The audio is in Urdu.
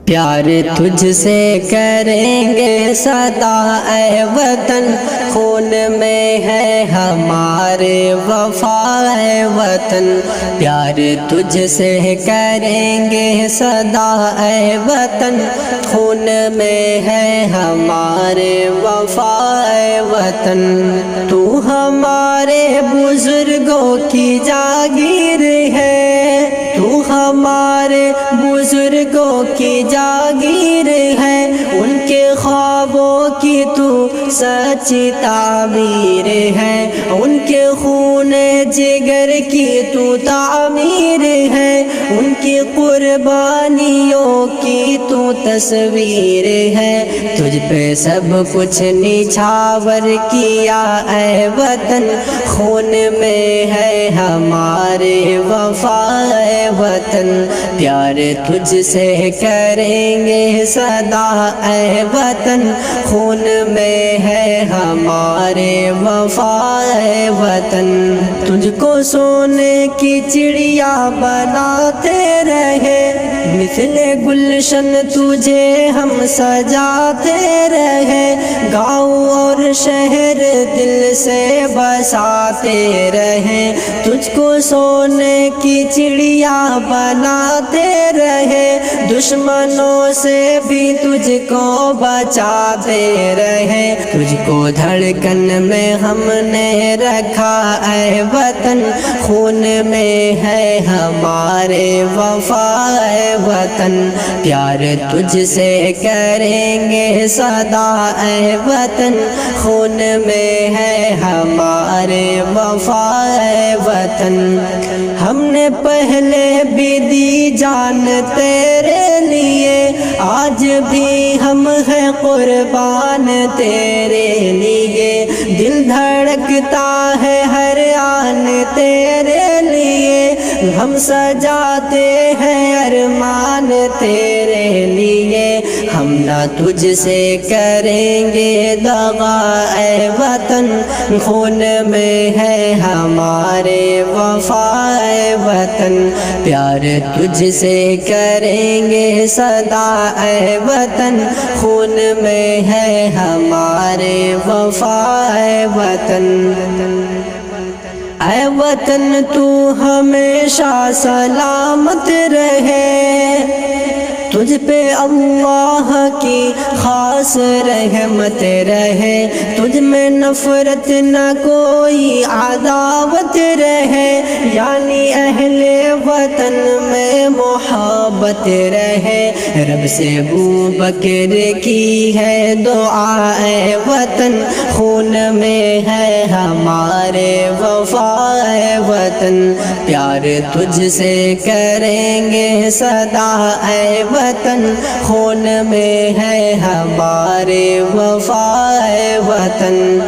پیار تجھ سے کریں گے سدا اے وطن، خون میں ہے ہمارے وفا اے وطن۔ پیار تجھ سے کریں گے سدا اے وطن، خون میں ہے ہمارے وفا اے وطن۔ تو ہمارے بزرگوں کی جاگیر ہے، تو ہمارے بزرگوں کی جاگیر ہے، ان کے خوابوں کی تو سچی تعبیر ہے، ان کے خون جگر کی تو تعمیر ہے، ان کی قربانیوں کی تو تصویر ہے۔ تجھ پہ سب کچھ نچھاور کیا اے وطن، خون میں ہے ہمارے وفا اے وطن۔ پیار تجھ سے کریں گے سدا اے وطن، خون میں ہے ہمارے وفا اے وطن۔ تجھ کو سونے کی چڑیا بناتے رہے، مثل گلشن تجھے ہم سجاتے رہے، گاؤں اور شہر دل سے بساتے رہے، تجھ کو سونے کی چڑیا بناتے رہے، دشمنوں سے بھی تجھ کو بچاتے رہے، تجھ کو دھڑکن میں ہم نے رکھا اے وطن، خون میں ہے ہمارے وفا اے وطن۔ پیار تجھ سے کریں گے سدا اے وطن، خون میں ہے ہمارے وفا اے وطن۔ ہم نے پہلے بھی دی جان تیرے لیے، آج بھی ہم ہیں قربان تیرے لیے، دل دھڑکتا ہے ہر آن تیرے لیے، ہم سجاتے ہیں ارمان تیرے لیے، ہم نہ تجھ سے کریں گے دغا اے وطن، خون میں ہے ہمارے وفا اے وطن۔ پیار تجھ سے کریں گے سدا اے وطن، خون میں ہے ہمارے وفا اے وطن۔ اے وطن تو ہمیشہ سلامت رہے، تجھ پہ اللہ کی خاص رحمت رہے، تجھ میں نفرت نہ کوئی عداوت رہے، یعنی اہل وطن میں محبت رہے۔ رب سے ابوبکر کی ہے دعا اے وطن، خون میں ہے ہمارے وفا اے وطن۔ پیار تجھ سے کریں گے سدا اے وطن، خون میں ہے ہمارے وفا اے وطن۔